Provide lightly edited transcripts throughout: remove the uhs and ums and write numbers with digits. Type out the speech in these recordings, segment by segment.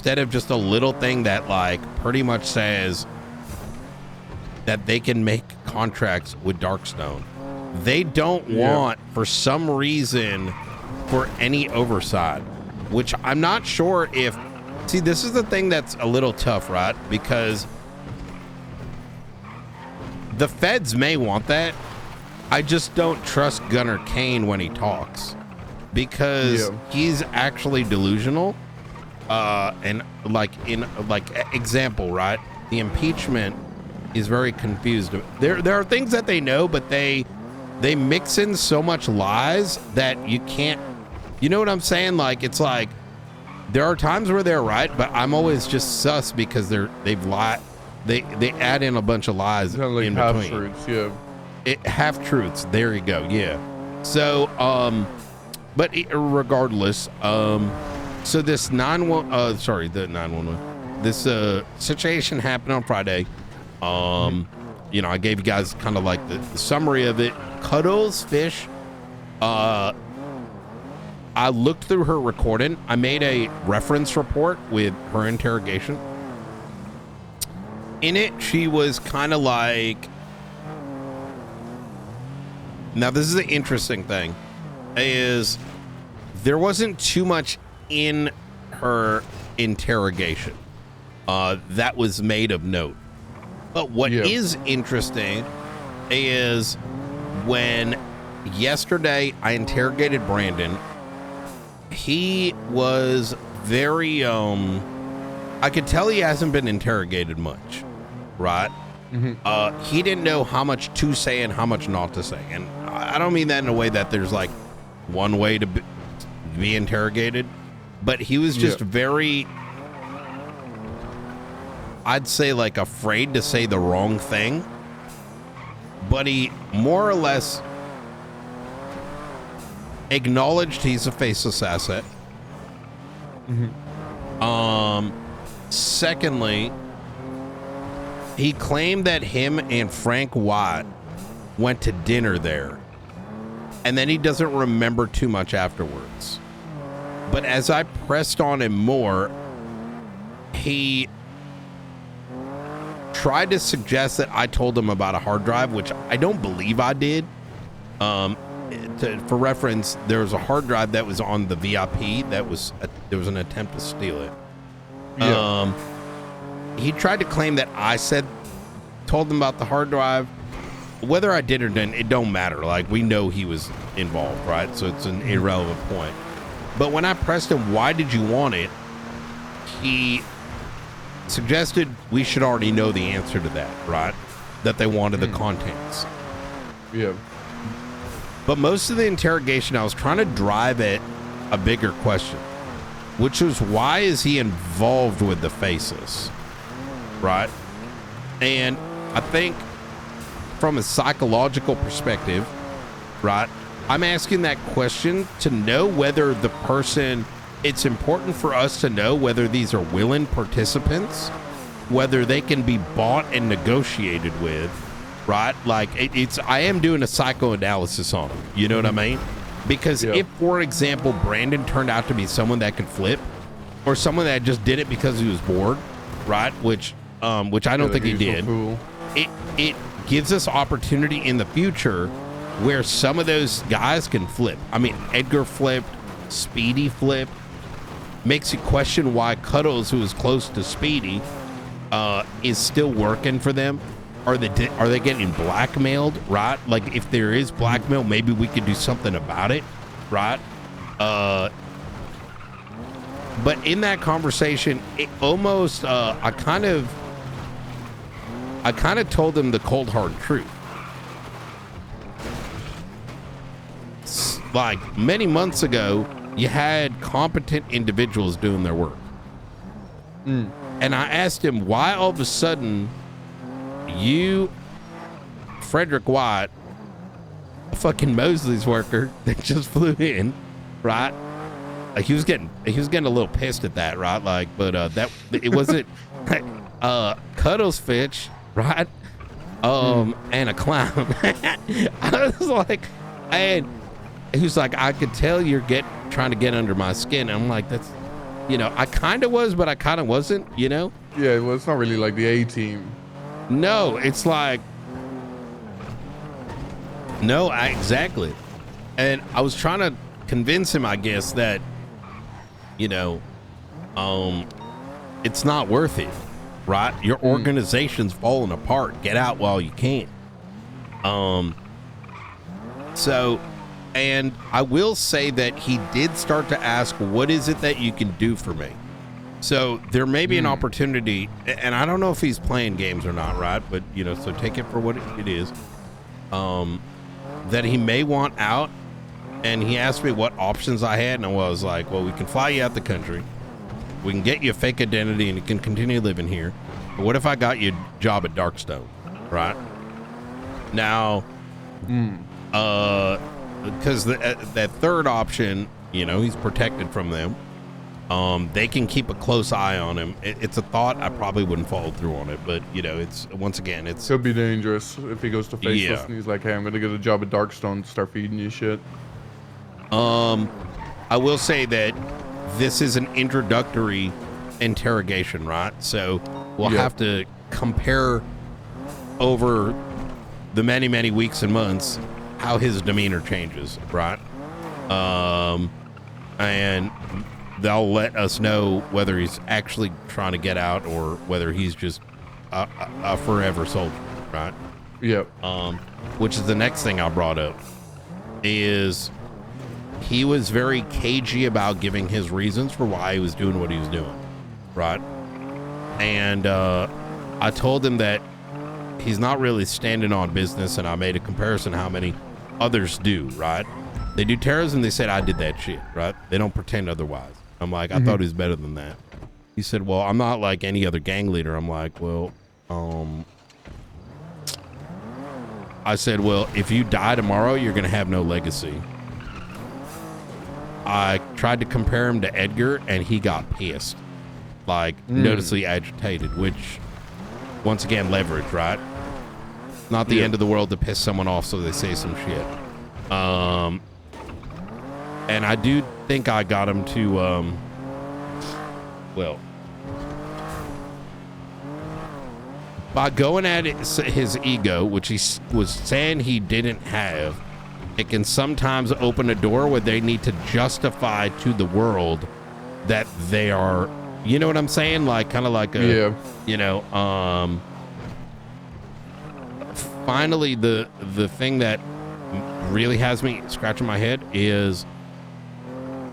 instead of just a little thing that like pretty much says that they can make contracts with Darkstone. They don't want, for some reason, for any oversight, which I'm not sure if, see, this is the thing that's a little tough, right? Because the feds may want that. I just don't trust Gunner Kane when he talks, because he's actually delusional. And like in like example, right? The impeachment is very confused. There are things that they know, but they mix in so much lies that you can't, you know what I'm saying? Like, it's like there are times where they're right, but I'm always just sus because they've lied. They add in a bunch of lies like in half between. Truths, Half truths. There you go. Yeah. So, but regardless, so this the 911. This situation happened on Friday. You know, I gave you guys kind of like the summary of it. Cuddles Fish. I looked through her recording. I made a reference report with her interrogation. In it, she was kind of like. Now, this is the interesting thing, is there wasn't too much in her interrogation that was made of note. But what is interesting is when yesterday I interrogated Brandon, he was very, I could tell he hasn't been interrogated much, right? He didn't know how much to say and how much not to say. And I don't mean that in a way that there's like one way to be interrogated, but he was just very, I'd say, like afraid to say the wrong thing, but he more or less acknowledged he's a faceless asset. Secondly, he claimed that him and Frank Watt went to dinner there, and then he doesn't remember too much afterwards. But as I pressed on him more, he tried to suggest that I told him about a hard drive, which I don't believe I did. For reference, there was a hard drive that was on the VIP that was there was an attempt to steal it. He tried to claim that I told him about the hard drive. Whether I did or didn't, it don't matter. Like, we know he was involved, right? So it's an irrelevant point. But when I pressed him, why did you want it? He suggested we should already know the answer to that, right? That they wanted the contents. But most of the interrogation, I was trying to drive at a bigger question, which was, why is he involved with the faceless, right? And I think from a psychological perspective, right, I'm asking that question to know whether the person, it's important for us to know whether these are willing participants, whether they can be bought and negotiated with, right? Like, I am doing a psychoanalysis on them, you know what I mean? Because if, for example, Brandon turned out to be someone that could flip, or someone that just did it because he was bored, right? Which I don't think he did. So it gives us opportunity in the future where some of those guys can flip. I mean, Edgar flipped, Speedy flipped. Makes you question why Cuddles, who is close to Speedy, is still working for them. Are they getting blackmailed, right? Like, if there is blackmail, maybe we could do something about it, right? But in that conversation, it almost, I kind of told them the cold hard truth. Like, many months ago, you had competent individuals doing their work. And I asked him, why all of a sudden you, Frederick White, a fucking Mosley's worker that just flew in, right? Like, he was getting a little pissed at that, right? Like, but that it wasn't Cuddles Fitch, right? And a clown. I was like, and he was like, I could tell you're trying to get under my skin. And I'm like, you know, I kind of was, but I kind of wasn't, you know? Yeah, well, it's not really like the A team. No, it's like, no, exactly. And I was trying to convince him, I guess, that, you know, it's not worth it, right? Your organization's falling apart. Get out while you can. So, and I will say that he did start to ask, what is it that you can do for me? So there may be an opportunity, and I don't know if he's playing games or not, right? But, you know, so take it for what it is. That he may want out, and he asked me what options I had, and I was like, well, we can fly you out the country. We can get you a fake identity, and you can continue living here. But what if I got you a job at Darkstone, right? Now, because that third option, you know, he's protected from them. They can keep a close eye on him. It's a thought. I probably wouldn't follow through on it, but you know, it's once again, it's could be dangerous if he goes to Faceless and he's like, "Hey, I'm gonna get a job at Darkstone to start feeding you shit." I will say that this is an introductory interrogation, right? So we'll have to compare over the many, many weeks and months how his demeanor changes, right? And they'll let us know whether he's actually trying to get out or whether he's just a forever soldier, right? Yep. Which is the next thing I brought up, is he was very cagey about giving his reasons for why he was doing what he was doing, right? And I told him that he's not really standing on business, and I made a comparison how many others do, right? They do terrorism, they said I did that shit, right? They don't pretend otherwise. I'm like, I thought he was better than that. He said, well, I'm not like any other gang leader. I'm like, well, I said, well, if you die tomorrow, you're going to have no legacy. I tried to compare him to Edgar, and he got pissed, like noticeably agitated, which, once again, leverage, right? Not the end of the world to piss someone off so they say some shit. And I do think I got him to, well, by going at his ego, which he was saying he didn't have, it can sometimes open a door where they need to justify to the world that they are, you know what I'm saying? Like, kind of like a, you know, finally, the thing that really has me scratching my head is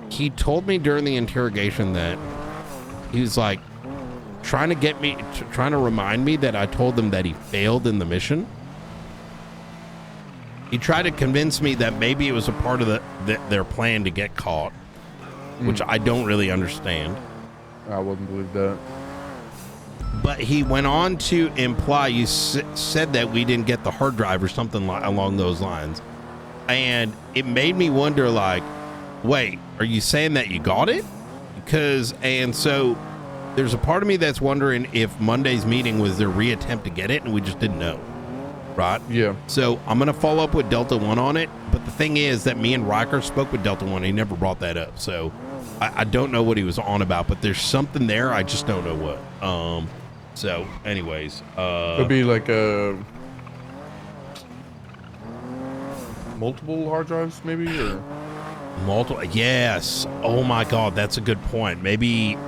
he told me during the interrogation that he was like trying to get me, trying to remind me that I told them that he failed in the mission. He tried to convince me that maybe it was a part of their plan to get caught, which I don't really understand. I wouldn't believe that. But he went on to imply you said that we didn't get the hard drive or something along those lines. And it made me wonder, like, wait, are you saying that you got it? Because, and so there's a part of me that's wondering if Monday's meeting was their reattempt to get it and we just didn't know. Right? Yeah. So I'm going to follow up with Delta 1 on it. But the thing is that me and Riker spoke with Delta 1. He never brought that up. So I don't know what he was on about, but there's something there. I just don't know what. So anyways, could be like a multiple hard drives maybe, or multiple. Yes. Oh my God. That's a good point. Maybe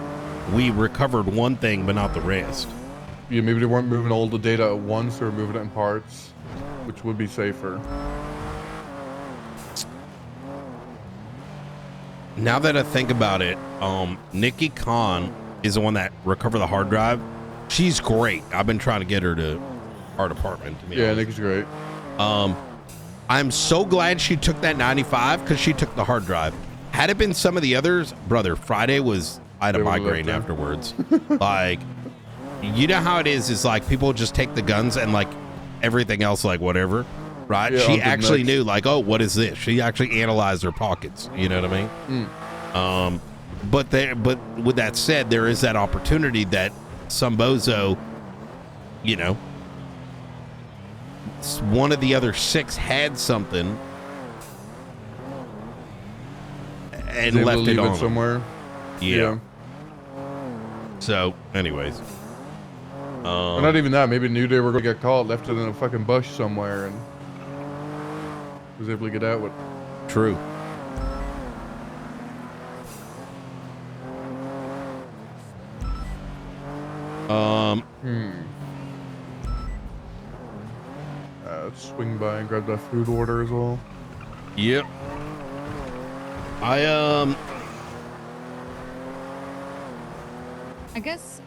we recovered one thing, but not the rest. Yeah, maybe they weren't moving all the data at once, or moving it in parts, which would be safer. Now that I think about it, Nikki Khan is the one that recovered the hard drive. She's great. I've been trying to get her to our department. To be honest. Nikki's great. I'm so glad she took that 95 because she took the hard drive. Had it been some of the others, brother, Friday was, I had a migraine afterwards. Like, you know how it is like people just take the guns and like everything else, like whatever, right? Yeah, she actually knew, like, oh, what is this? She actually analyzed her pockets. You know what I mean? But with that said, there is that opportunity that some bozo, you know, one of the other 6 had something and left it on somewhere. Yeah. So, anyways. Or not even that. Maybe knew they were going to get caught, left it in a fucking bush somewhere, and was able to get out with. True. Let's swing by and grab that food order as well. Yep. I guess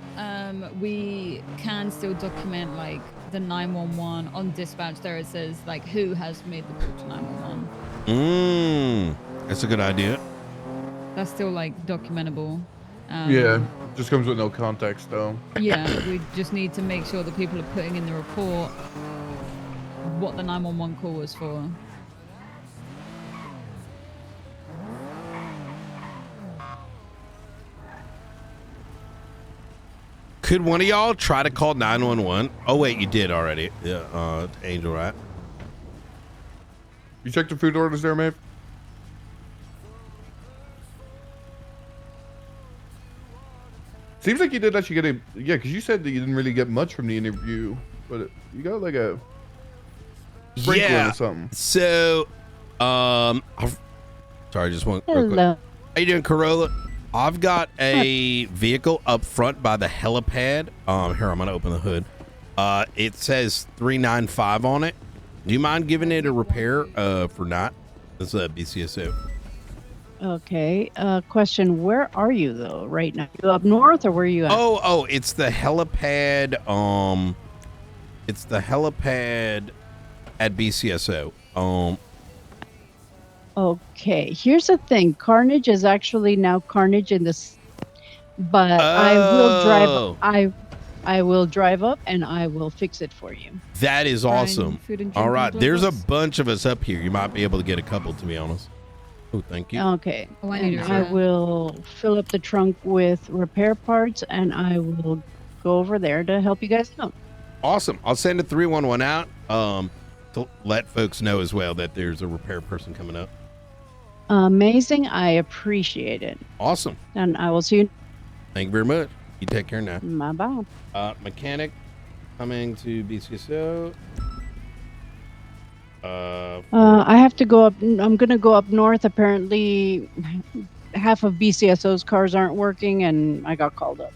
we can still document like the 911 on dispatch. There it says like who has made the call to 911. That's a good idea. That's still like documentable. Yeah, just comes with no context though. Yeah, we just need to make sure that people are putting in the report what the 911 call was for. Could one of y'all try to call 911? Oh wait, you did already. Yeah, Angel, right? You checked the food orders there, Maeve? Seems like you did actually get a, yeah, because you said that you didn't really get much from the interview, but you got like a sprinkling or something. So, sorry, just one. Hello. How you doing, Corolla? I've got a vehicle up front by the helipad. Here, I'm gonna open the hood. It says 395 on it. Do you mind giving it a repair for not? This is a BCSO. Okay. Question: where are you though right now? You up north or where are you at? Oh, it's the helipad. It's the helipad at BCSO. Okay. Here's the thing: Carnage is actually now Carnage in this, but I will drive. I will drive up and I will fix it for you. That is Brian, awesome. food and drink All right, and there's a bubbles. bunch of us up here. You might be able to get a couple, to be honest. Oh, thank you. Okay. Oh, I need and to I repair. will fill up the trunk with repair parts, and I will go over there to help you guys out. Awesome. I'll send a 311 out to let folks know as well that there's a repair person coming up. Amazing. I appreciate it, Awesome. and I will see you. Thank you very much. You take care now. Bye bye. Mechanic coming to BCSO. I have to go up. I'm gonna go up north. Apparently, half of BCSO's cars aren't working, and I got called up.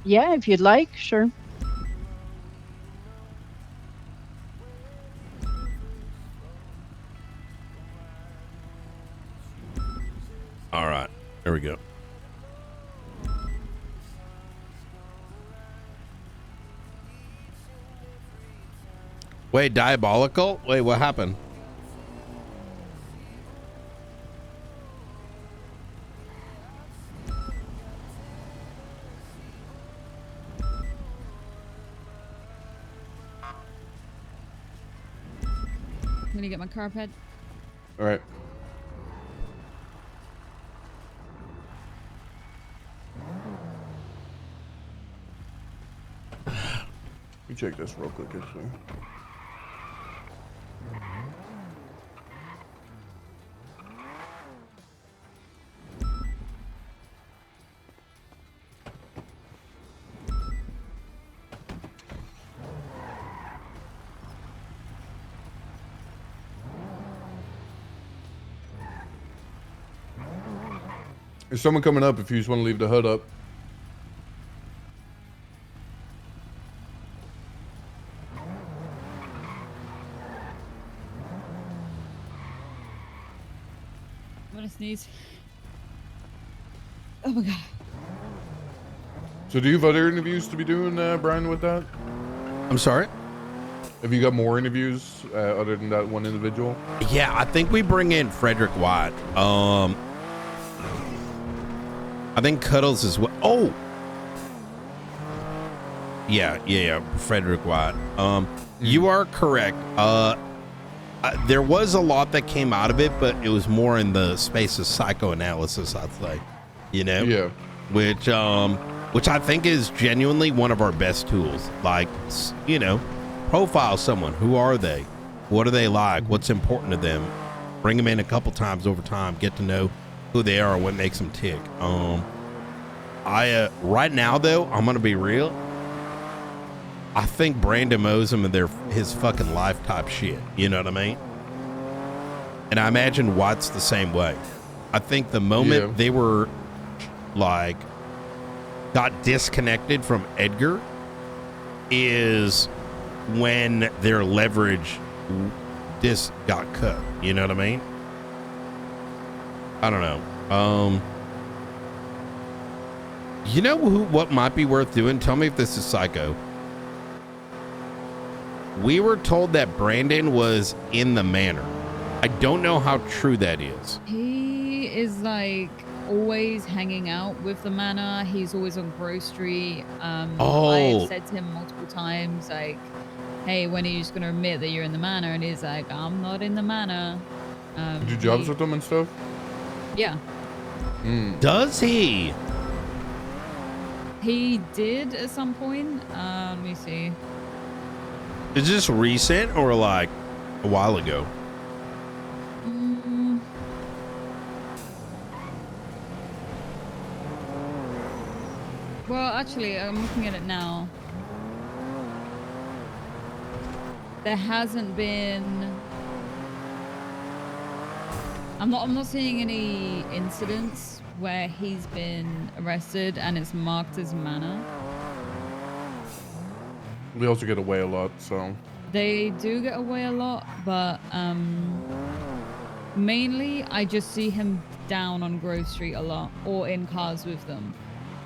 Yeah, if you'd like, sure. All right. There we go. Wait, diabolical? Wait, what happened? I'm gonna get my carpet. All right. Let me check this real quick, actually. There's someone coming up if you just want to leave the hood up. I'm gonna sneeze. Oh my god. So do you have other interviews to be doing, Brian, with that? I'm sorry? Have you got more interviews other than that one individual? Yeah, I think we bring in Frederick White. I think Cuddles as well. Oh! Yeah. Frederick White. You are correct. There was a lot that came out of it, but it was more in the space of psychoanalysis, I'd say. You know? Yeah. Which I think is genuinely one of our best tools. Like, you know, profile someone. Who are they? What are they like? What's important to them? Bring them in a couple times over time. Get to know who they are, what makes them tick. I right now though, I'm gonna be real. I think Brandon owes him his fucking life type shit. You know what I mean? And I imagine Watt's the same way. I think the moment they were like got disconnected from Edgar is when their leverage disc got cut. You know what I mean? I don't know. You know what might be worth doing? Tell me if this is psycho. We were told that Brandon was in the manor. I don't know how true that is. He is like always hanging out with the manor. He's always on Grove Street. I've said to him multiple times, like, hey, when are you just going to admit that you're in the manor? And he's like, I'm not in the manor. You do jobs with them and stuff? Yeah. Does he? He did at some point. Let me see. Is this recent or like a while ago? Well, actually, I'm looking at it now. There hasn't been. I'm not seeing any incidents where he's been arrested and it's marked as manor. We also get away a lot, so. They do get away a lot, but mainly I just see him down on Grove Street a lot or in cars with them.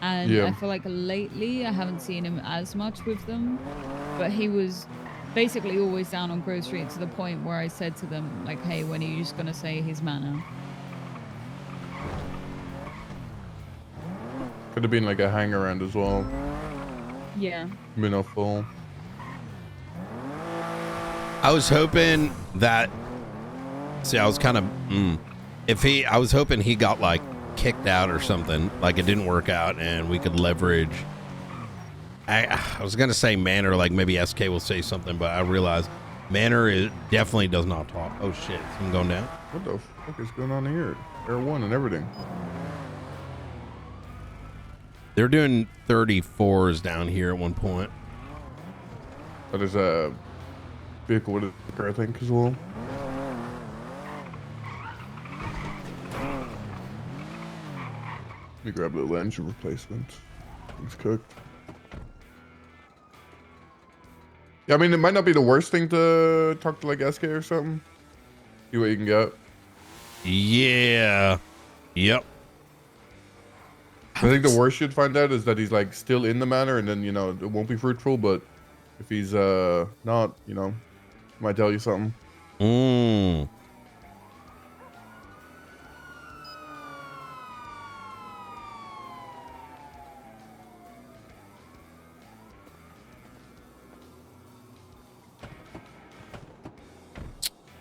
And I feel like lately I haven't seen him as much with them, but he was basically always down on Grove Street to the point where I said to them, like, hey, when are you just going to say his manor? Could have been like a hang around as well. Yeah. Minnow full. I was hoping that. See, I was kind of. I was hoping he got like kicked out or something, like it didn't work out, and we could leverage. I was gonna say Manor, like maybe SK will say something, but I realized Manor definitely does not talk. Oh shit, is him going down? What the fuck is going on here? Air 1 and everything. They're doing 34s down here at one point. But there's a vehicle with a sticker, I think, as well. Let me grab the engine replacement. It's cooked. Yeah, I mean, it might not be the worst thing to talk to like SK or something. See what you can get. Yeah. Yep. I think the worst you'd find out is that he's like still in the manor, and then, you know, it won't be fruitful. But if he's not, you know, might tell you something.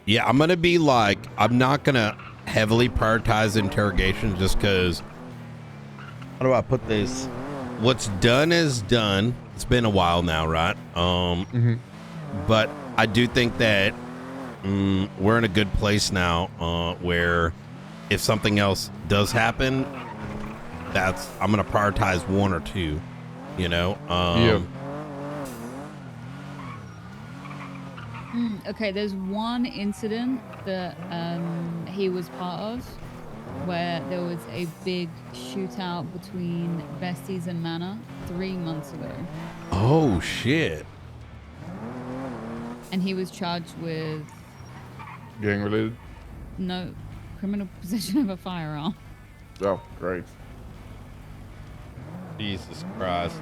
Yeah, I'm gonna be like, I'm not gonna heavily prioritize interrogation just because. How do I put this? What's done is done. It's been a while now, right? But I do think that we're in a good place now, where if something else does happen, I'm gonna prioritize one or two. You know. Okay, there's one incident that he was part of where there was a big shootout between Besties and Manor 3 months ago. Oh, shit. And he was charged with... Gang related? No, criminal possession of a firearm. Oh, great. Jesus Christ.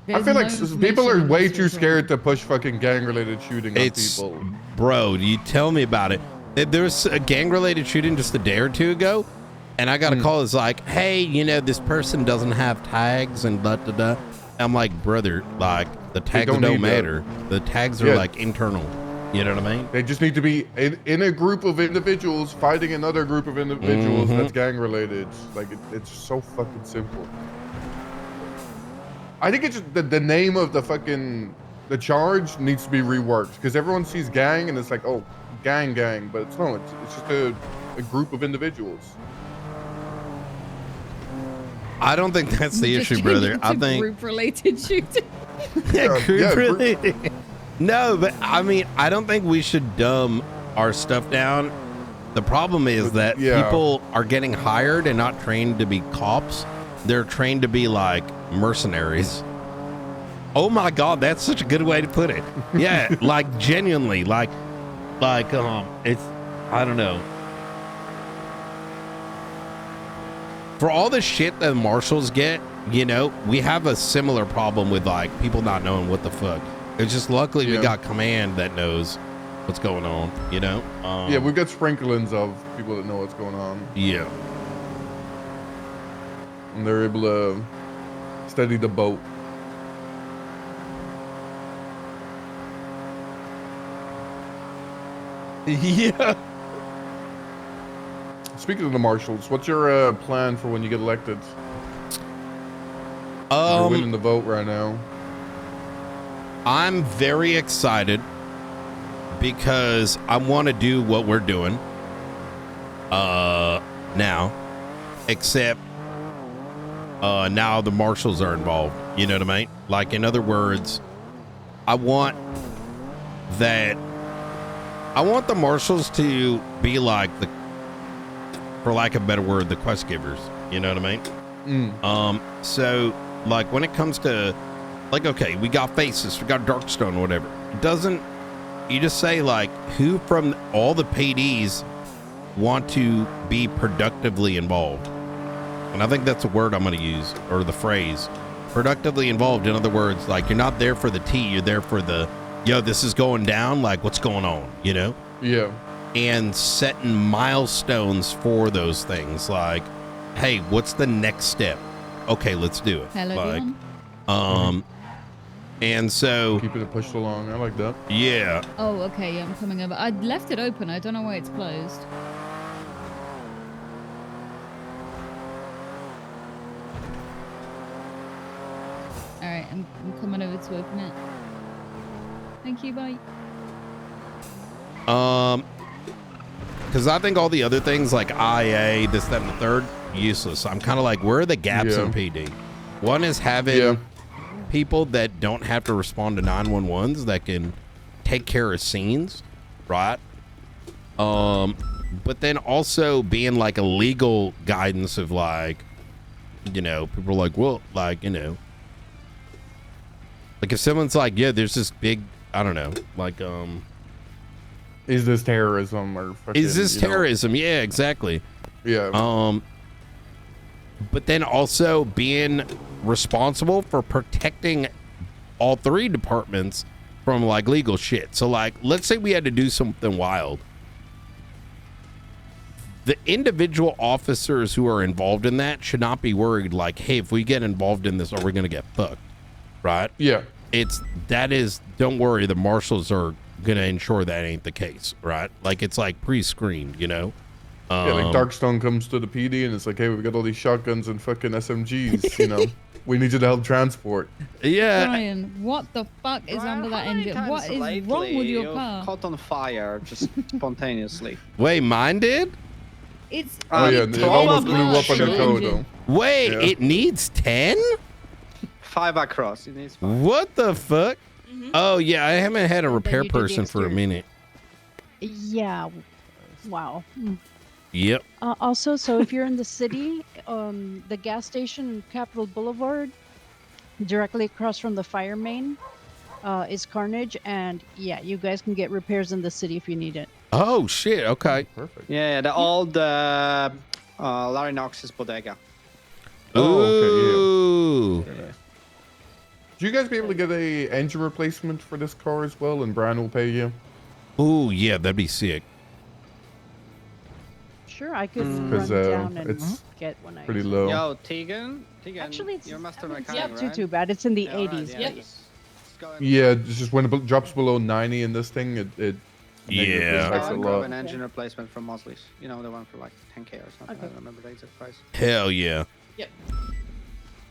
I feel like people are way too scared to push fucking gang-related shooting on people. Bro, you tell me about it. There was a gang-related shooting just a day or two ago, and I got a call. It's like, hey, you know, this person doesn't have tags and da-da-da. I'm like, brother, like, the tags don't matter. The tags are, like, internal. You know what I mean? They just need to be in a group of individuals fighting another group of individuals that's gang-related. Like, it's so fucking simple. I think it's just the name of the charge needs to be reworked, because everyone sees gang and it's like, oh, gang, but it's no, it's just a group of individuals. I don't think that's the Just issue, brother. I think group-related shooting. group related. No, but I mean, I don't think we should dumb our stuff down. The problem is that people are getting hired and not trained to be cops. They're trained to be like mercenaries. Oh my God, that's such a good way to put it. Yeah, like genuinely, like it's, I don't know. For all the shit that marshals get, you know, we have a similar problem with like people not knowing what the fuck. It's just luckily we got command that knows what's going on, you know? Yeah, we've got sprinklings of people that know what's going on. Yeah. And they're able to steady the boat. Yeah. Speaking of the marshals, what's your plan for when you get elected? You're winning the vote right now. I'm very excited because I want to do what we're doing now, except now the marshals are involved. You know what I mean? Like, in other words, I want the marshals to be like the, for lack of a better word, the quest givers. You know what I mean? So like when it comes to like, okay, we got faces, we got Darkstone, whatever. It doesn't, you just say like who from all the PDs want to be productively involved. And I think that's a word I'm going to use, or the phrase productively involved. In other words, like you're not there for the tea, you're there for the, yo, this is going down, like what's going on, you know? Yeah. And setting milestones for those things, like, hey, what's the next step? Okay, let's do it. Hello, like, Dion. and so keeping it pushed along. I like that. Yeah. Oh, okay. Yeah, I'm coming over. I left it open. I don't know why it's closed. All right, I'm coming over to open it. Thank you. Bye. Because I think all the other things like IA, this, that, and the third, useless. I'm kind of like, where are the gaps in PD? One is having people that don't have to respond to 911s that can take care of scenes, right? But then also being like a legal guidance of like, you know, people are like, well, like, you know, like if someone's like, yeah, there's this big, I don't know, like, is this terrorism or fucking, is this terrorism? Yeah, exactly. Yeah. But then also being responsible for protecting all three departments from like legal shit. So like, let's say we had to do something wild. The individual officers who are involved in that should not be worried like, hey, if we get involved in this, are we going to get fucked? Right? Yeah. Don't worry, the marshals are going to ensure that ain't the case, right? Like, it's like pre-screened, you know? Yeah, like Darkstone comes to the PD and it's like, hey, we've got all these shotguns and fucking SMGs, you know? We need you to help transport. Yeah. Brian, what the fuck is under that engine? What is wrong with your car? Caught on fire just spontaneously. Wait, mine did? It's oh yeah, it almost blew up on your code though. Wait, it needs 10? 5 across. It needs 5. What the fuck? Oh yeah, I haven't had a repair person for a minute. Yeah. Wow. Yep. Also, so if you're in the city, the gas station, Capitol Boulevard, directly across from the fire main, is Carnage, and yeah, you guys can get repairs in the city if you need it. Oh shit! Okay. Perfect. Yeah, the old Larry Knox's bodega. Oh, Ooh. okay, yeah. Nice. Do you guys be able to get a engine replacement for this car as well, and Brian will pay you? Ooh, yeah, that'd be sick. Sure, I could run down and get one. Pretty low. Yo, Tegan, actually, it's you're master mechanic, not right? too bad. It's in the 80s. Right, Yep. Yeah, it's just when it drops below 90 in this thing, it Yeah. affects a I'll grab lot. an engine replacement from Mosley's. You know, the one for like 10k or something. I don't remember the exact price. Hell yeah. Yep.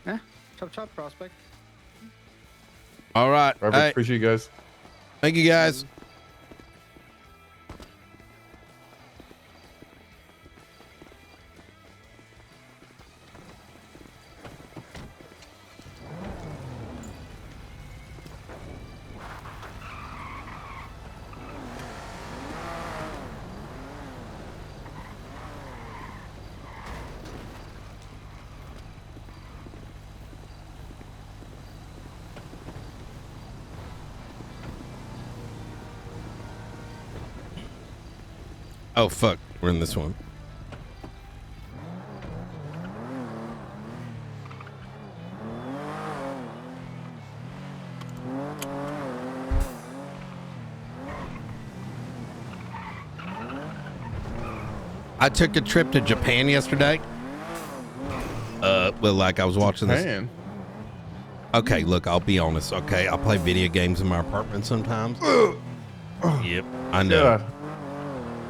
Yeah, chop prospect. All right. Perfect. Hey, Appreciate you guys. thank you guys. Oh, fuck. We're in this one. I took a trip to Japan yesterday. Well, like I was watching Japan. this. Okay, look, I'll be honest. Okay, I play video games in my apartment sometimes. Yep, I know. God.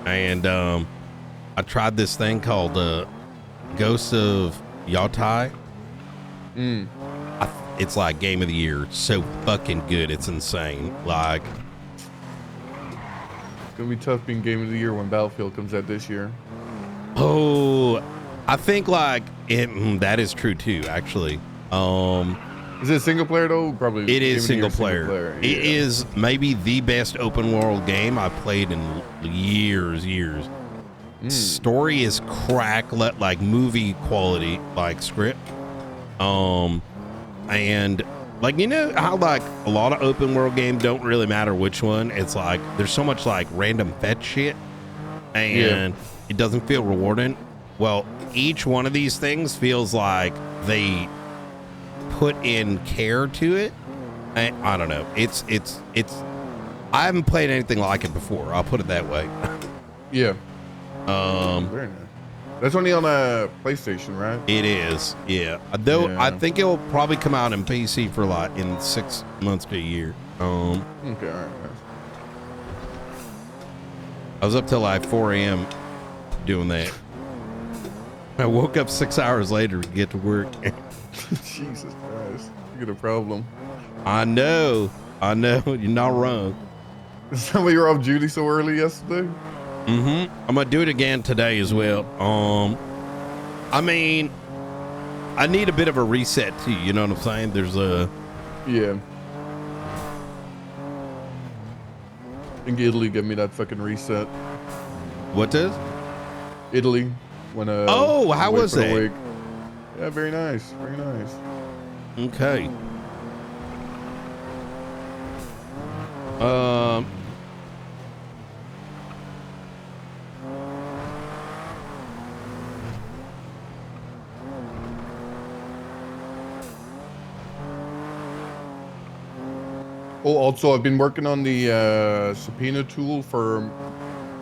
And I tried this thing called Ghosts of Yotei. It's like game of the year. It's so fucking good. It's insane. Like, it's gonna be tough being game of the year when Battlefield comes out this year. oh, I think like that is true too. Actually, is it single player though? Probably. It is single player. Yeah. It is maybe the best open world game I've played in years. Story is crack, like movie quality, like script. And like, you know how like a lot of open world games don't really matter which one. It's like there's so much like random fetch shit, and it doesn't feel rewarding. Well, each one of these things feels like they put in care to it. I don't know. It's I haven't played anything like it before. I'll put it that way. Yeah. Very nice. That's only on a PlayStation, right? It is. Yeah. Though I think it'll probably come out in PC for like in 6 months to a year. Okay. All right. I was up till like 4 a.m. doing that. I woke up 6 hours later to get to work. Jesus Christ. You got a problem. I know. You're not wrong. Somebody were off duty so early yesterday? I'm gonna do it again today as well. I mean, I need a bit of a reset too. You know what I'm saying? There's a I think Italy gave me that fucking reset. What does? Italy. When oh, how was that? Yeah, very nice. Very nice. Okay. Oh, also, I've been working on the subpoena tool for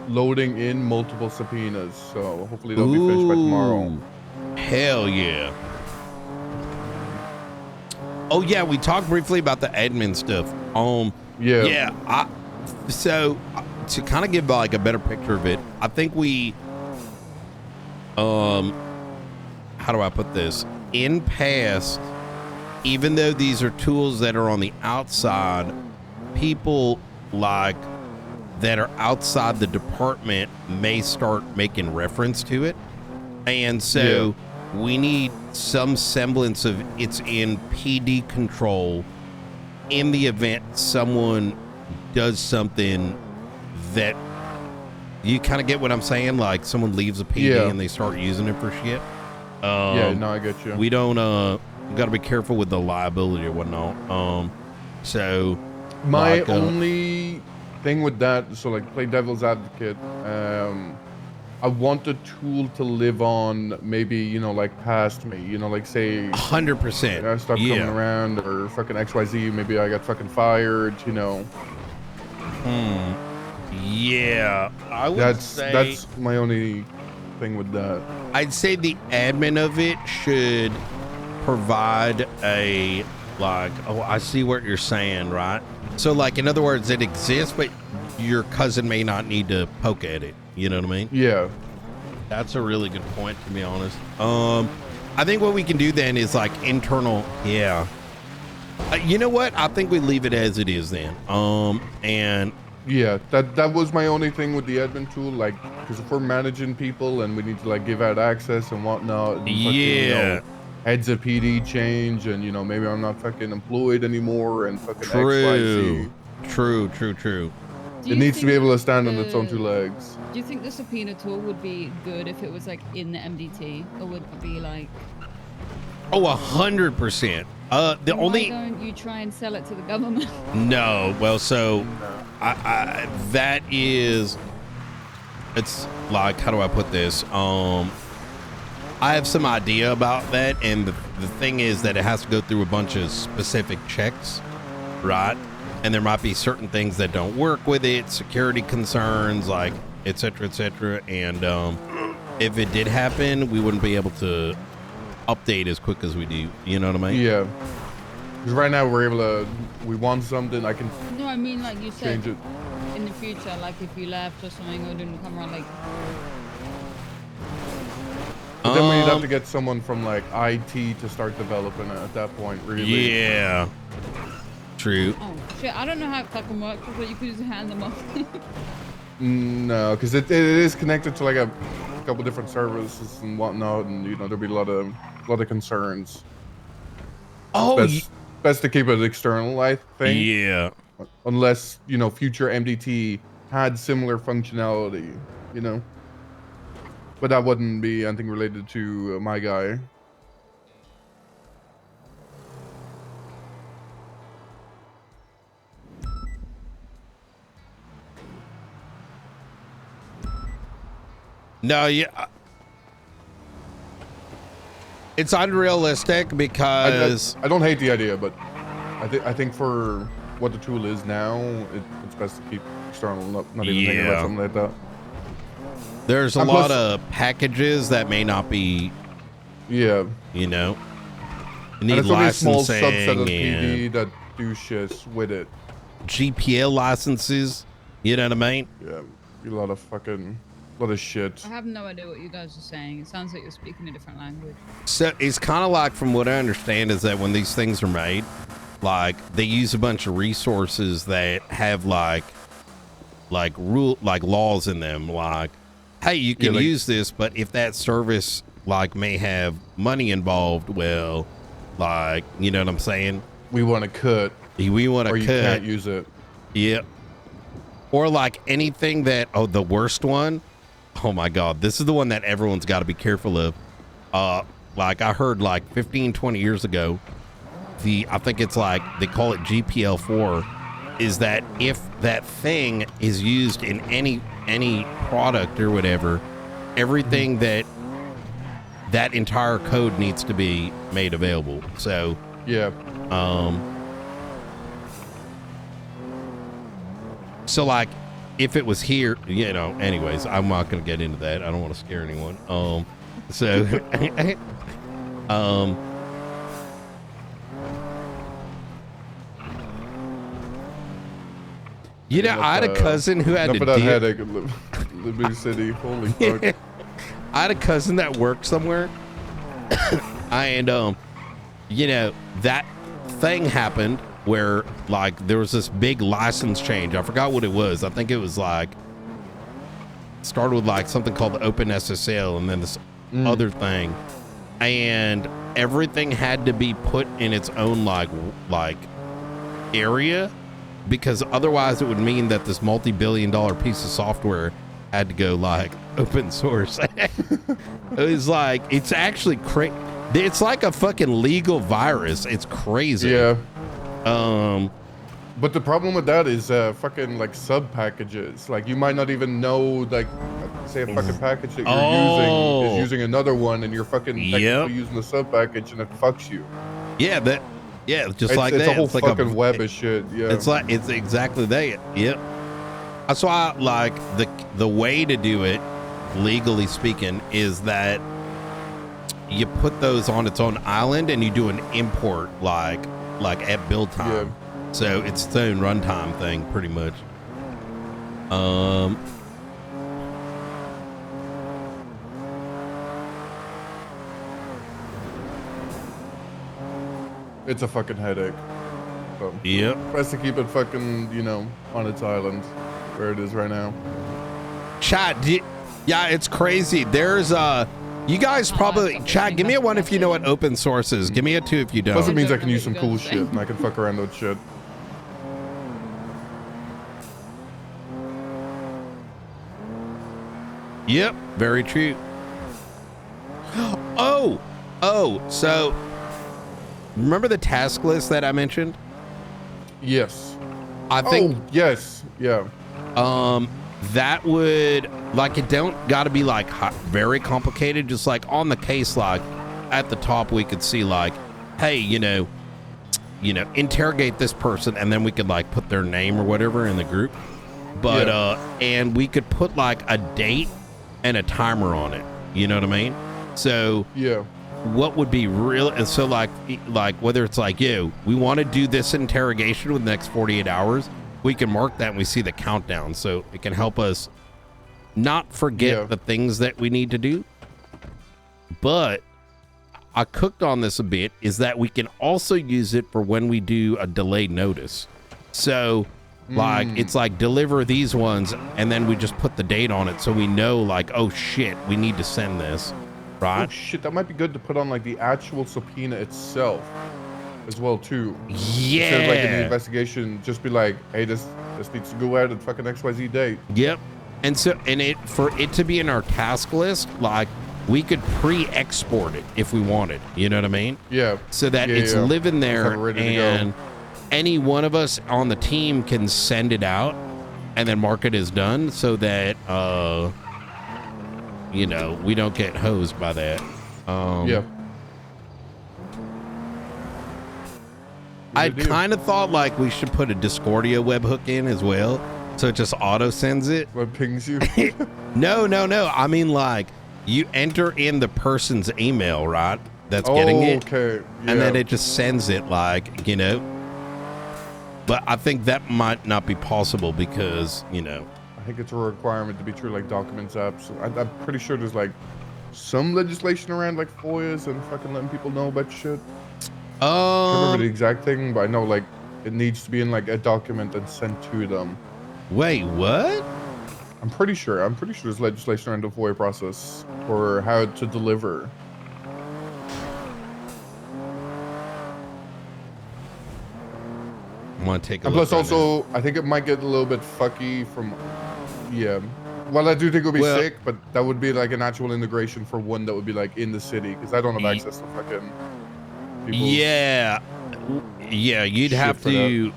loading in multiple subpoenas, so hopefully they'll be finished by tomorrow. Hell yeah. Oh yeah, we talked briefly about the admin stuff. So to kind of give like a better picture of it, I think we how do I put this? In past, even though these are tools that are on the outside, people like that are outside the department may start making reference to it. And so we need some semblance of it's in PD control in the event someone does something that you kind of get what I'm saying? Like someone leaves a PD and they start using it for shit. No, I get you. We don't, we got to be careful with the liability or whatnot. So my only thing with that, so like play devil's advocate, I want the tool to live on maybe, you know, like past me, you know, like say 100%. I start coming around or fucking XYZ, maybe I got fucking fired, you know. Yeah, I would say that's my only thing with that. I'd say the admin of it should provide a like, oh, I see what you're saying, right? So like, in other words, it exists, but your cousin may not need to poke at it. You know what I mean? Yeah. That's a really good point, to be honest. I think what we can do then is like internal. Yeah. You know what? I think we leave it as it is then. And yeah, that was my only thing with the admin tool, like, because if we're managing people and we need to like give out access and whatnot, and fucking, you know, heads of PD change, and you know maybe I'm not fucking employed anymore, and fucking XYZ. True. It needs to be able to stand on its own two legs. Do you think the subpoena tool would be good if it was like in the MDT, or would it be like? Oh, 100%. Why don't you try and sell it to the government? No. Well, so I that is it's like, how do I put this? I have some idea about that, and the thing is that it has to go through a bunch of specific checks, right? And there might be certain things that don't work with it, security concerns, like et cetera, and if it did happen, we wouldn't be able to update as quick as we do. You know what I mean? Yeah. Because right now we're able to, we want something, I can No, I mean, like you said, change it. in the future, like if you left or something or didn't come around, like. But then we'd have to get someone from like IT to start developing it at that point, really. Yeah. True. Oh shit! I don't know how it fucking works, but you could just hand them off. No, because it is connected to like a couple different services and whatnot, and you know there'll be a lot of concerns. Oh, Best to keep it external, I think. yeah. Unless you know future MDT had similar functionality, you know. But that wouldn't be anything related to my guy. No, yeah. It's unrealistic because I don't hate the idea, but I think for what the tool is now, it's best to keep external, not even thinking about something like that. there's a lot of packages that may not be, Yeah. you know, you And need it's only a small licensing subset of and PD that do shit with it. GPL licenses. You know what I mean? Yeah, a lot of shit. I have no idea what you guys are saying. It sounds like you're speaking a different language. So it's kind of like, from what I understand, is that when these things are made, like they use a bunch of resources that have like laws in them, like, hey, you can use this, but if that service like may have money involved, well, like, you know what I'm saying? We want to cut. We want to cut. Or you can't use it. Yep. Or like anything that, the worst one. Oh my God, this is the one that everyone's got to be careful of. Like I heard like 15, 20 years ago, I think it's like, they call it GPL4, is that if that thing is used in any product or whatever, everything that entire code needs to be made available. So, yeah. So like, if it was here, you know, anyways, I'm not going to get into that. I don't want to scare anyone. You know, I had a cousin who had to that headache in Liberty City. Holy fuck. I had a cousin that worked somewhere, and you know, that thing happened where like there was this big license change. I forgot what it was. I think it was like, started with like something called the Open SSL, and then this other thing, and everything had to be put in its own like area, because otherwise it would mean that this multi-billion-dollar piece of software had to go like open source. It was like, it's actually crazy. It's like a fucking legal virus. It's crazy. Yeah. But the problem with that is fucking like sub packages. Like you might not even know, like, say a fucking package that you're using is using another one, and you're fucking technically using the sub package, and it fucks you. Yeah, just it's, like it's that. A whole it's like fucking web of shit. Yeah. It's exactly that. Yep. That's why, like, the way to do it, legally speaking, is that you put those on its own island and you do an import like at build time. Yeah. So it's its own runtime thing, pretty much. It's a fucking headache. So, yep. Best to keep it fucking, you know, on its island where it is right now. Chat, yeah, it's crazy. There's you guys probably, chat, give me a 1 if you know what open source is. Give me a 2 if you don't. Plus it means I can use some cool shit and I can fuck around with shit. Yep, very true. So remember the task list that I mentioned? Yes. I think. Oh, yes. Yeah. That would Like it don't got to be like very complicated. Just like on the case, like at the top, we could see like, hey, interrogate this person, and then we could like put their name or whatever in the group. But and we could put like a date and a timer on it. You know what I mean? So what would be real? And so like whether it's like, we want to do this interrogation within the next 48 hours, we can mark that and we see the countdown, so it can help us not forget the things that we need to do. But I cooked on this a bit, is that we can also use it for when we do a delayed notice. So like it's like deliver these ones, and then we just put the date on it so we know like, oh shit, we need to send this, right? Oh shit, that might be good to put on like the actual subpoena itself as well too. Yeah. Instead of like in the investigation, just be like, hey, this needs to go out at fucking XYZ date. Yep. And so, for it to be in our task list, like we could pre-export it if we wanted. You know what I mean? Yeah. So that it's living there, and any one of us on the team can send it out and then mark it as done, so that we don't get hosed by that. I kind of thought like we should put a Discordia webhook in as well, so it just auto sends it. What pings you? No. I mean, like you enter in the person's email, right? That's getting it. Okay. Yeah. And then it just sends it, like, But I think that might not be possible because, I think it's a requirement to be true, like documents apps. I'm pretty sure there's like some legislation around like FOIAs and fucking letting people know about shit. I can't remember the exact thing, but I know like it needs to be in like a document and sent to them. Wait, what? I'm pretty sure there's legislation around the FOIA process for how to deliver. I want to take a and look. Plus also, I think it might get a little bit fucky from, well, I do think it would be sick, but that would be like an actual integration for one that would be like in the city, because I don't have access to fucking people. Yeah, you'd have to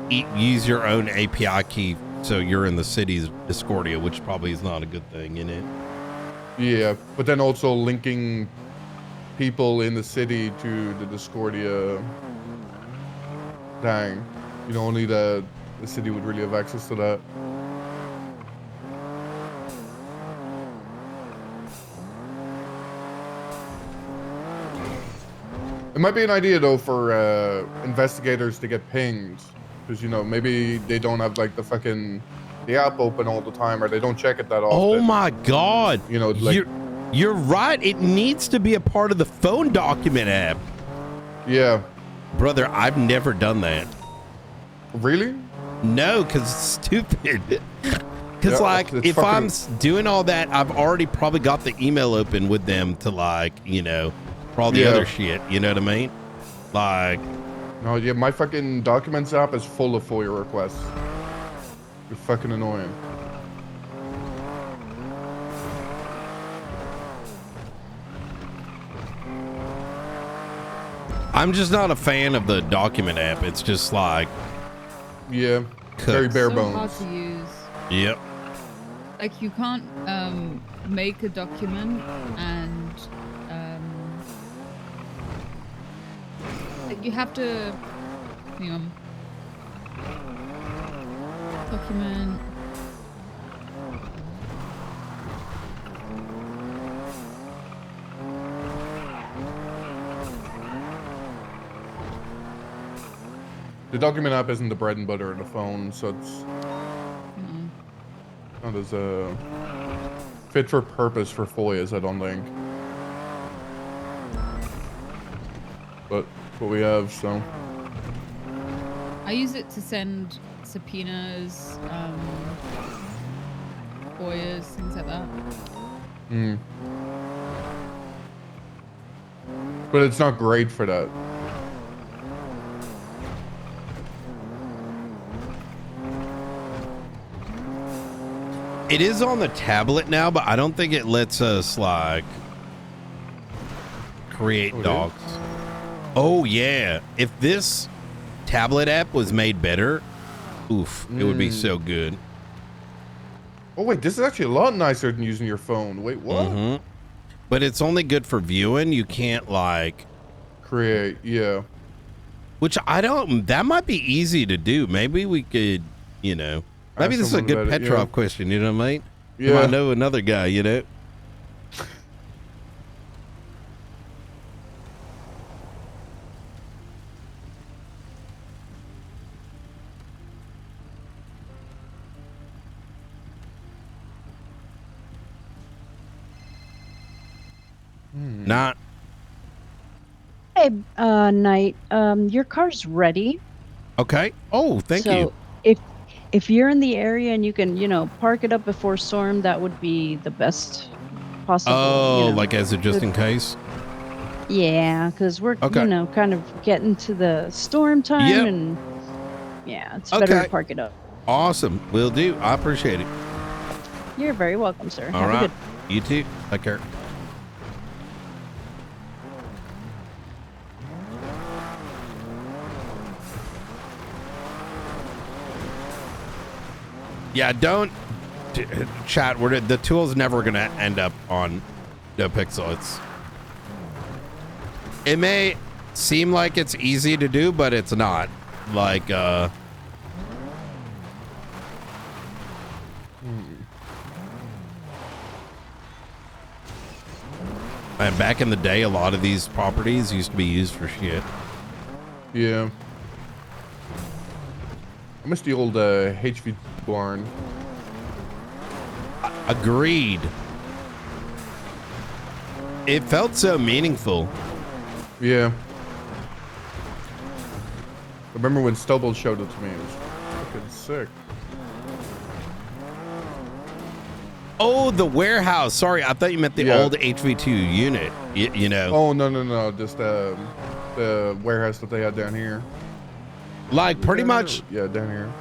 use your own API key, so you're in the city's Discordia, which probably is not a good thing, in it. Yeah, but then also linking people in the city to the Discordia. Dang, only the city would really have access to that. It might be an idea though for investigators to get pinged, because maybe they don't have like the app open all the time, or they don't check it that often. Oh my god! Like, you're right. It needs to be a part of the phone document app. Yeah, brother, I've never done that. Really? No, because it's stupid. Because if I'm doing all that, I've already probably got the email open with them to for all the other shit. You know what I mean? Like, no, my fucking documents app is full of FOIA requests. You're fucking annoying. I'm just not a fan of the document app. It's just like, very bare bones. Hard to use. Yep. Like you can't make a document and you have to document. The document app isn't the bread and butter of the phone, so it's not as fit for purpose for FOIAs, I don't think. But what we have, so. I use it to send subpoenas, FOIAs, things like that. But it's not great for that. it is on the tablet now, but I don't think it lets us like create docs. Oh yeah, if this tablet app was made better, oof, it would be so good. Oh wait, this is actually a lot nicer than using your phone. Wait, what? But it's only good for viewing. You can't like create, yeah. Which I don't. That might be easy to do. Maybe we could, you know. Maybe this is a good Petrov question. You know what I mean? Yeah. I know another guy. You know. Not. Hey, Knight, your car's ready. Okay. Oh, thank you. If you're in the area and you can, you know, park it up before storm, that would be the best possible. Oh, you know, like as a just in case? Yeah, because we're, you know, kind of getting to the storm time and yeah, it's better to park it up. Awesome. Will do. I appreciate it. You're very welcome, sir. All right. You too. Take care. Yeah, don't chat. The tool's never gonna end up on NoPixel. It may seem like it's easy to do, but it's not. Like, and back in the day, a lot of these properties used to be used for shit. Yeah. I miss the old HV barn. Agreed. It felt so meaningful. Yeah. I remember when Stobel showed it to me. It was fucking sick. Oh, the warehouse. Sorry, I thought you meant the old HV2 unit. You know. Oh, no. Just the warehouse that they had down here. Like pretty much. Yeah, down here.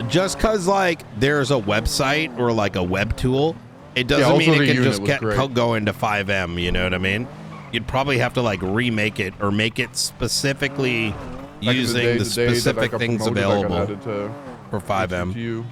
Just because like there's a website or like a web tool, it doesn't mean it can just go into 5M. You know what I mean? You'd probably have to like remake it or make it specifically using the specific things available for 5M.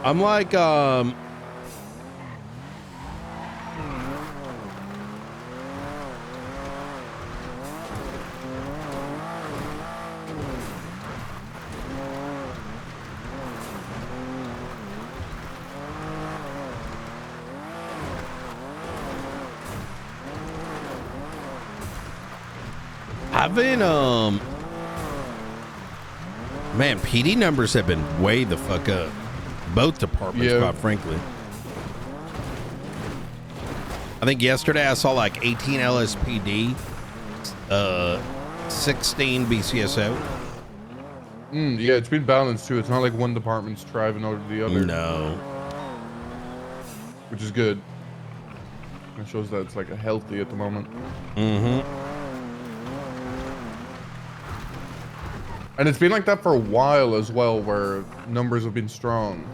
I'm like, I've been, man, PD numbers have been way the fuck up. Both departments, quite frankly. I think yesterday I saw like 18 LSPD, 16 BCSO. Yeah, it's been balanced too. It's not like one department's driving over the other. No. Which is good. It shows that it's like a healthy at the moment. And it's been like that for a while as well, where numbers have been strong.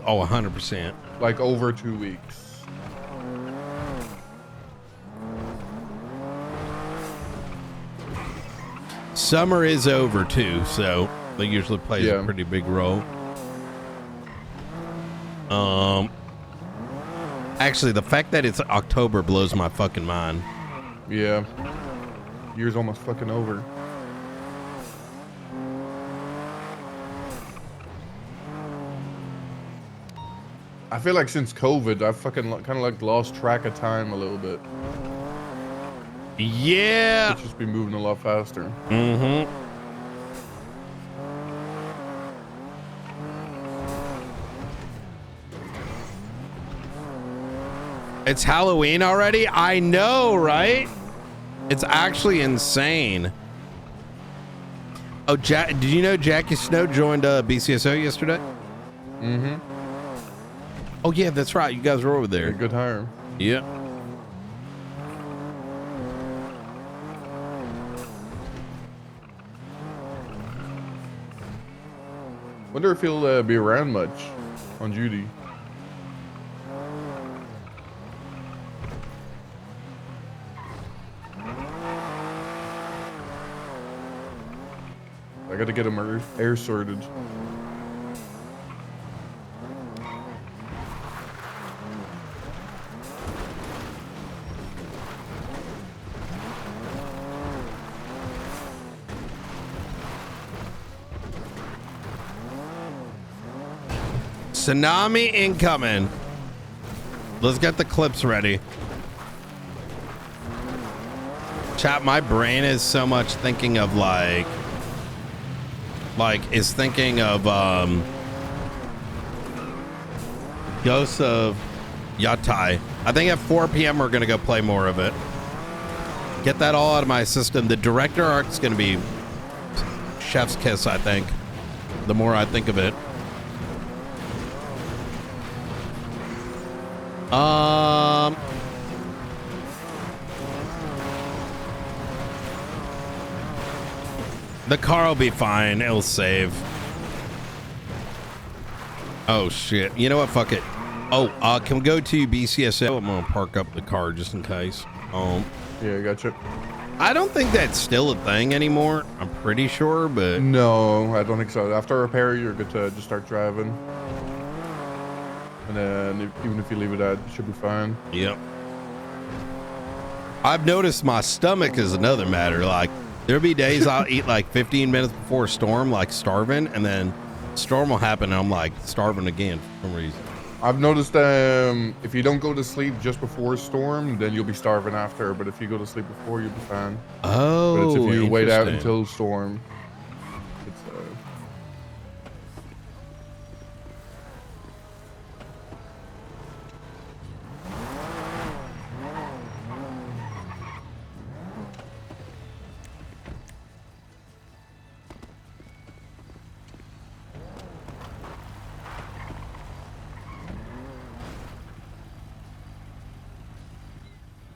Oh, 100%. Like over 2 weeks. Summer is over too, so that usually plays a pretty big role. Actually, the fact that it's October blows my fucking mind. Yeah. Year's almost fucking over. I feel like since COVID, I've fucking kind of like lost track of time a little bit. Yeah. It's just been moving a lot faster. It's Halloween already? I know, right? It's actually insane. Oh, did you know Jackie Snow joined BCSO yesterday? Oh, yeah, that's right. You guys were over there. Good hire. Yeah. Wonder if he'll be around much on duty. I gotta get him air sorted. Tsunami incoming. Let's get the clips ready. Chat, my brain is so much thinking of like is thinking of Ghosts of Yatai. I think at 4 p.m. we're gonna go play more of it. Get that all out of my system. The director arc's gonna be chef's kiss, I think. The more I think of it. The car will be fine. It'll save. Oh shit. You know what? Fuck it. Oh, can we go to BCSL? I'm gonna park up the car just in case. Yeah, I gotcha. I don't think that's still a thing anymore. I'm pretty sure, but no, I don't think so. After repair, you're good to just start driving. And then even if you leave it at, it should be fine. Yep. I've noticed my stomach is another matter. Like, there'll be days I'll eat like 15 minutes before a storm, like starving, and then storm will happen and I'm like starving again for some reason. I've noticed if you don't go to sleep just before a storm, then you'll be starving after. But if you go to sleep before, you'll be fine. Oh, but it's if you wait out until storm. It's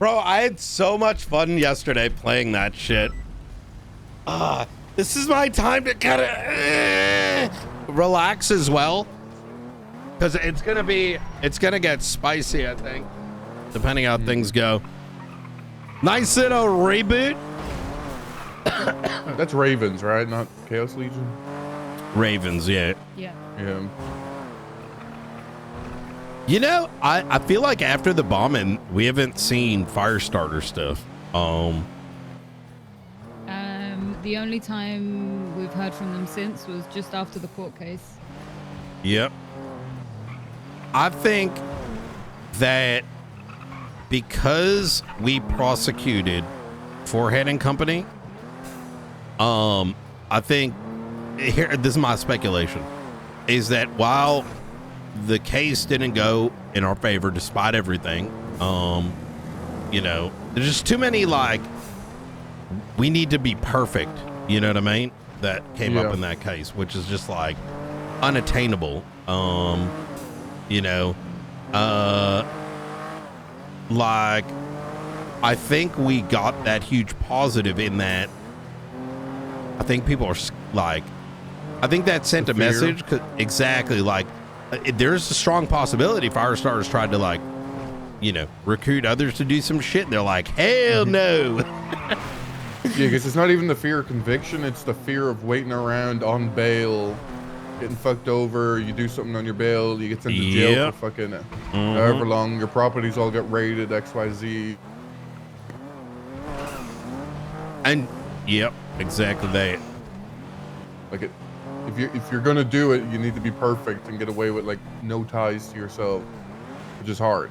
Bro, I had so much fun yesterday playing that shit. This is my time to kind of relax as well. Because it's going to get spicy, I think. Depending how things go. Nice little reboot. That's Ravens, right? Not Chaos Legion? Ravens, yeah. Yeah. Yeah. You know, I feel like after the bombing, we haven't seen Firestarter stuff. The only time we've heard from them since was just after the court case. Yep. I think that because we prosecuted Forehead and Company, I think here, this is my speculation, is that while the case didn't go in our favor despite everything, you know, there's just too many like we need to be perfect, you know what I mean, that came up in that case, which is just like unattainable. You know, like I think we got that huge positive in that I think people are like, I think that sent a message, exactly, like there's a strong possibility Firestarters tried to like, you know, recruit others to do some shit and they're like, hell no. Yeah, because it's not even the fear of conviction, it's the fear of waiting around on bail, getting fucked over, you do something on your bail, you get sent to jail for fucking however long, your properties all get raided, XYZ. And exactly that. Like if you're gonna do it, you need to be perfect and get away with like no ties to yourself, which is hard.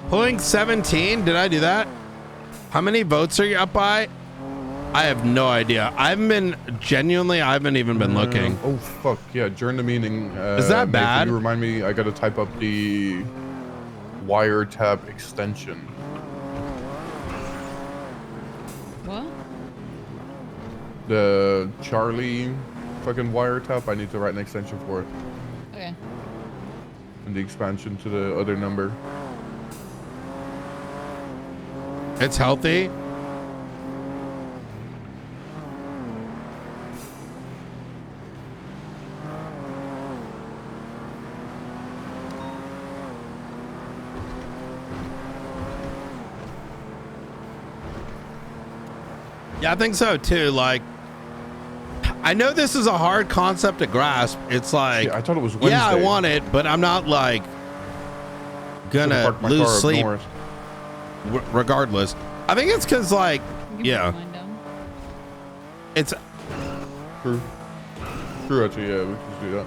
Pulling 17, did I do that? How many votes are you up by? I have no idea. I haven't even been looking. Oh fuck, yeah, during the meeting. Is that bad? Can you remind me, I gotta type up the wiretap extension. What? The Charlie fucking wiretap, I need to write an extension for it. Okay. And the expansion to the other number. It's healthy. Yeah, I think so too. Like, I know this is a hard concept to grasp. It's like, yeah, I thought it was Wednesday. Yeah, I want it, but I'm not like gonna lose sleep regardless. I think it's because like, yeah, it's true. True, actually, yeah, we can just do that.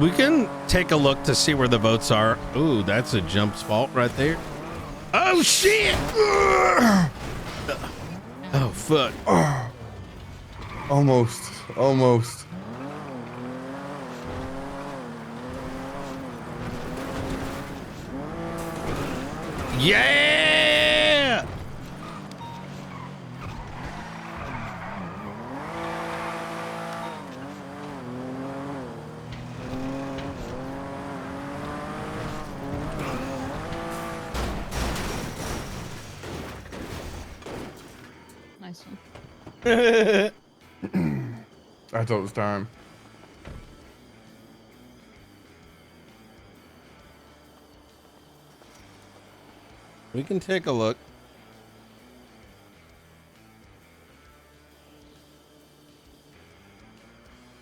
We can take a look to see where the votes are. Ooh, that's a jump fault right there. Oh shit! Oh fuck! Almost. Yeah! Nice one. I thought it was time. We can take a look.